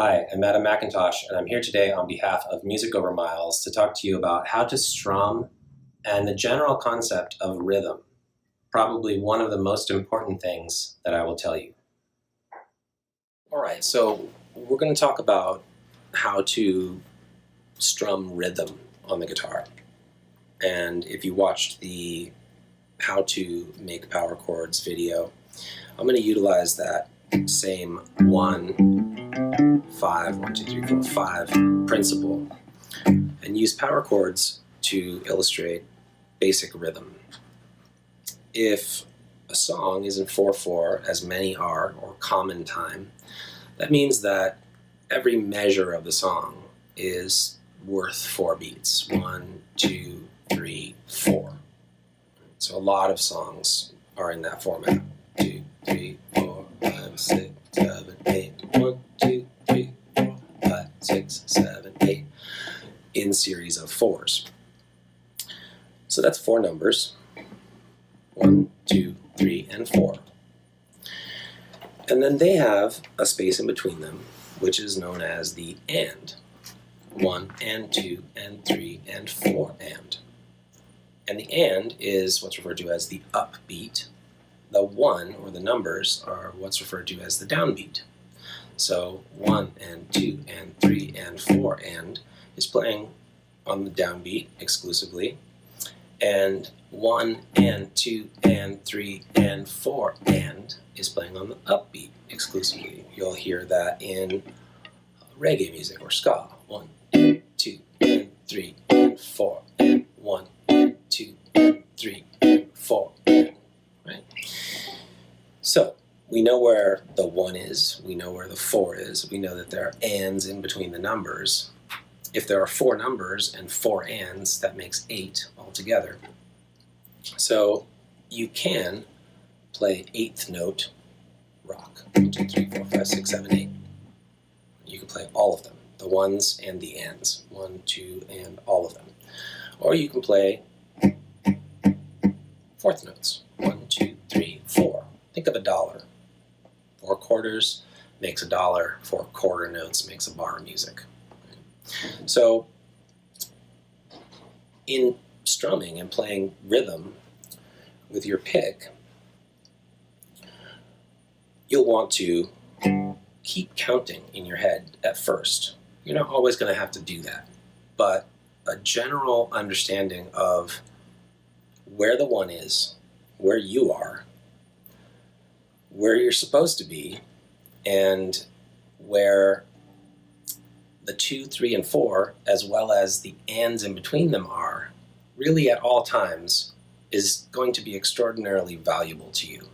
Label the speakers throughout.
Speaker 1: Hi, I'm Adam Mackintosh, and I'm here today on behalf of Music Over Miles to talk to you about how to strum and the general concept of rhythm, probably one of the most important things that I will tell you. All right, so we're going to talk about how to strum rhythm on the guitar. And if you watched the How to Make Power Chords video, I'm going to utilize that same 1, 5, 1, 2, 3, 4, 5 principle and use power chords to illustrate basic rhythm. If a song is in 4/4, as many are, or common time, that means that every measure of the song is worth 4 beats. 1, 2, 3, 4. So a lot of songs are in that format. 2, 3, 4, 5, 6, 7, 8. 1, 2, 3, 4, 5, 6, 7, 8 in series of 4s. So that's 4 numbers. 1, 2, 3, and 4. And then they have a space in between them, which is known as the and. 1 and 2 and 3 and 4 and. And the and is what's referred to as the upbeat. The 1, or the numbers, are what's referred to as the downbeat. So 1 and 2 and 3 and 4 and is playing on the downbeat exclusively. And 1 and 2 and 3 and 4 and is playing on the upbeat exclusively. You'll hear that in reggae music or ska. 1 and 2 and 3 and 4 and 1 and 2 and 3 and 4 and, right? So we know where the 1 is, we know where the 4 is, we know that there are ands in between the numbers. If there are 4 numbers and 4 ands, that makes 8 altogether. So you can play 8th note rock. 1, 2, 3, 4, 5, 6, 7, 8. You can play all of them, the 1s and the ands. 1, 2, and all of them. Or you can play 4th notes. 1, 2, 3, 4. Think of $1. 4 quarters makes $1. 4 quarter notes makes a bar of music. So in strumming and playing rhythm with your pick, you'll want to keep counting in your head at first. You're not always going to have to do that, but a general understanding of where the 1 is, where you are, where you're supposed to be, and where the 2, 3, and 4, as well as the ands in between them are, really at all times, is going to be extraordinarily valuable to you.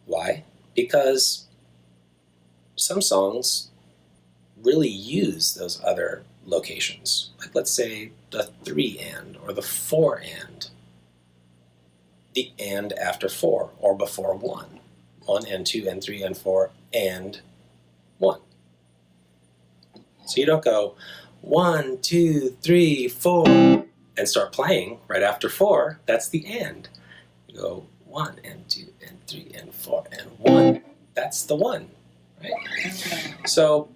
Speaker 1: Why? Because some songs really use those other locations. Like, let's say the 3 and or the 4 and. The and after 4 or before 1. 1 and 2 and 3 and 4 and 1. So you don't go 1, 2, 3, 4 and start playing right after 4. That's the and. You go 1 and 2 and 3 and 4 and 1. That's the 1, right? So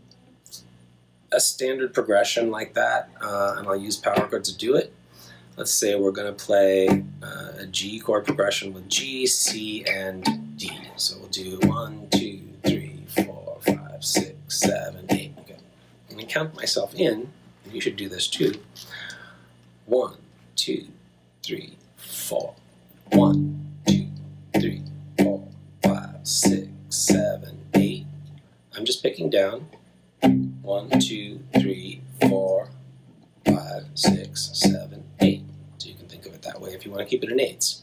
Speaker 1: a standard progression like that, and I'll use power chords to do it. Let's say we're going to play a G chord progression with G, C, and D. So we'll do 1, 2, 3, 4, 5, 6, 7, 8. Okay. I'm going to count myself in, and you should do this too. 1, 2, 3, 4. 1, 2, 3, 4, 5, 6, 7, 8. I'm just picking down. 1, 2, 3, 4, 5, 6, 7, 8. So you can think of it that way if you want to keep it in 8s.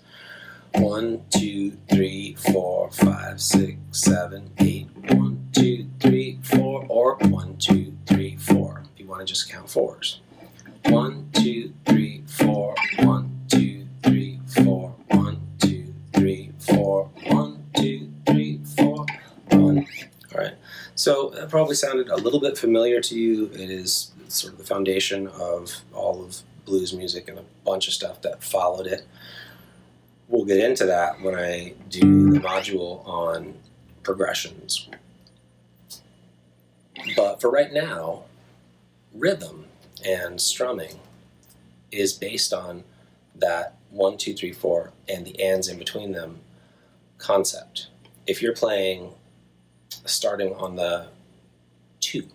Speaker 1: 1, 2, 3, 4, 5, 6, 7, 8. 1, 2, 3, 4, or 1, 2, 3, 4. If you want to just count 4s. 1, 2, 3, 4, 1, 2, 3, 4, 1, 2, 3, 4, 1, 2, 3, 4, 1. All right. So that probably sounded a little bit familiar to you. It is sort of the foundation of all of blues music and a bunch of stuff that followed it. We'll get into that when I do the module on progressions. But for right now, rhythm and strumming is based on that 1, 2, 3, 4, and the ands in between them concept. If you're playing starting on the 2,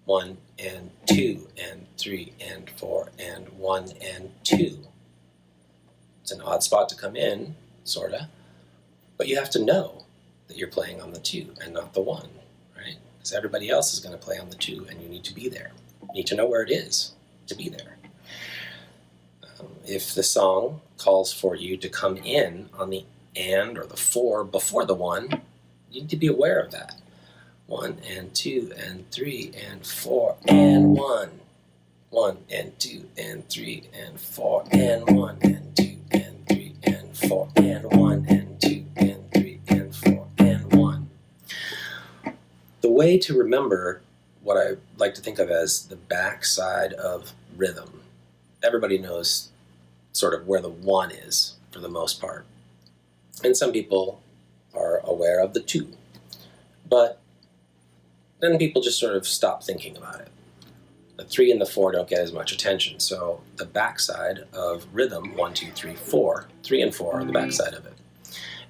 Speaker 1: 1 and 2 and 3 and 4 and 1 and 2, it's an odd spot to come in, sorta, but you have to know that you're playing on the 2 and not the 1, right? Because everybody else is going to play on the 2 and you need to be there. You need to know where it is to be there. If the song calls for you to come in on the and or the 4 before the 1, you need to be aware of that. 1 and 2 and 3 and 4 and 1. 1 and 2 and 3 and 4 and 1 and 2 and 3 and 4 and 1 and 2 and 3 and 4 and 1. The way to remember what I like to think of as the backside of rhythm, everybody knows sort of where the 1 is for the most part. And some people are aware of the 2. But then people just sort of stop thinking about it. The 3 and the 4 don't get as much attention. So the backside of rhythm, 1, 2, 3, 4, 3 and 4 are the backside of it.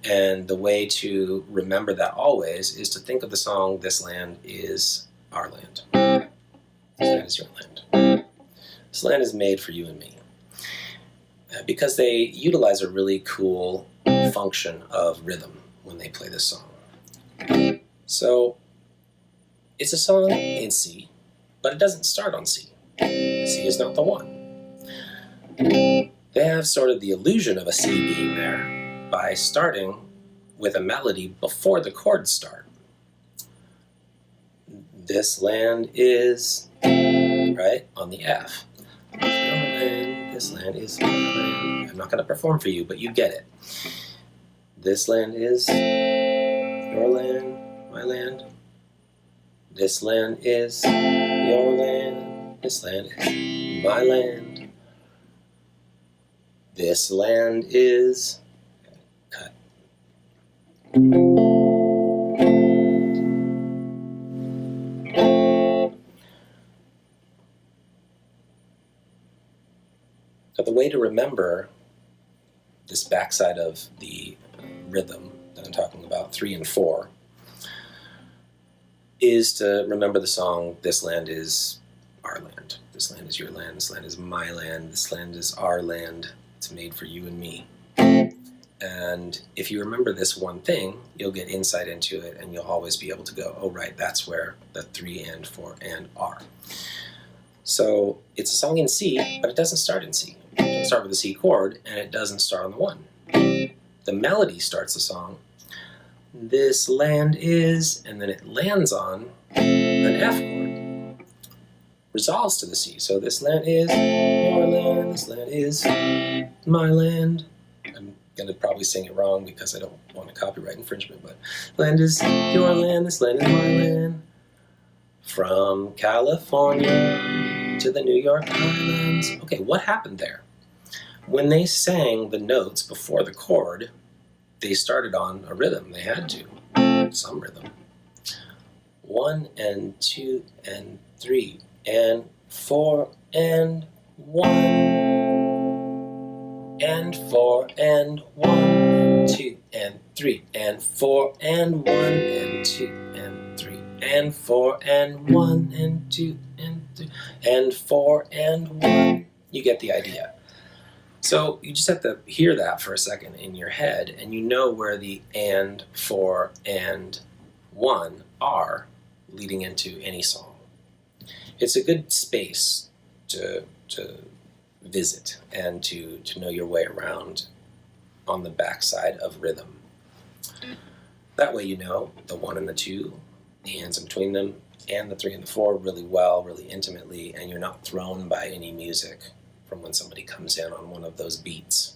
Speaker 1: And the way to remember that always is to think of the song, This Land Is Our Land. This land is your land. This land is made for you and me. Because they utilize a really cool function of rhythm when they play this song. So it's a song in C, but it doesn't start on C. C is not the 1. They have sort of the illusion of a C being there by starting with a melody before the chords start. This land is, right, on the F. This land is my land. I'm not going to perform for you, but you get it. This land is your land, my land. This land is your land. This land is my land. This land is... Cut. But the way to remember this backside of the rhythm that I'm talking about, 3 and 4, is to remember the song, This Land Is Our Land. This land is your land. This land is my land. This land is our land. It's made for you and me. And if you remember this one thing, you'll get insight into it and you'll always be able to go, oh, right, that's where the 3 and 4 and are. So it's a song in C, but it doesn't start in C. It doesn't start with a C chord, and it doesn't start on the 1. The melody starts the song. This land is, and then it lands on an F chord. Resolves to the C. So this land is your land, this land is my land. I'm going to probably sing it wrong because I don't want a copyright infringement, but land is your land, this land is my land. From California to the New York Islands. Okay, what happened there? When they sang the notes before the chord, they started on a rhythm. They had to. Some rhythm. 1 and 2 and 3 and 4 and 1 and 4 and 1 and 2 and 3 and 4 and 1 and 2 and 3 and 4 and 1 and 2 and 3 and 4 and 1. You get the idea. So you just have to hear that for a second in your head, and you know where the and, 4, and 1 are leading into any song. It's a good space to visit and to know your way around on the backside of rhythm. That way you know the 1 and the 2, the ands in between them, and the 3 and the 4 really well, really intimately, and you're not thrown by any music from when somebody comes in on one of those beats.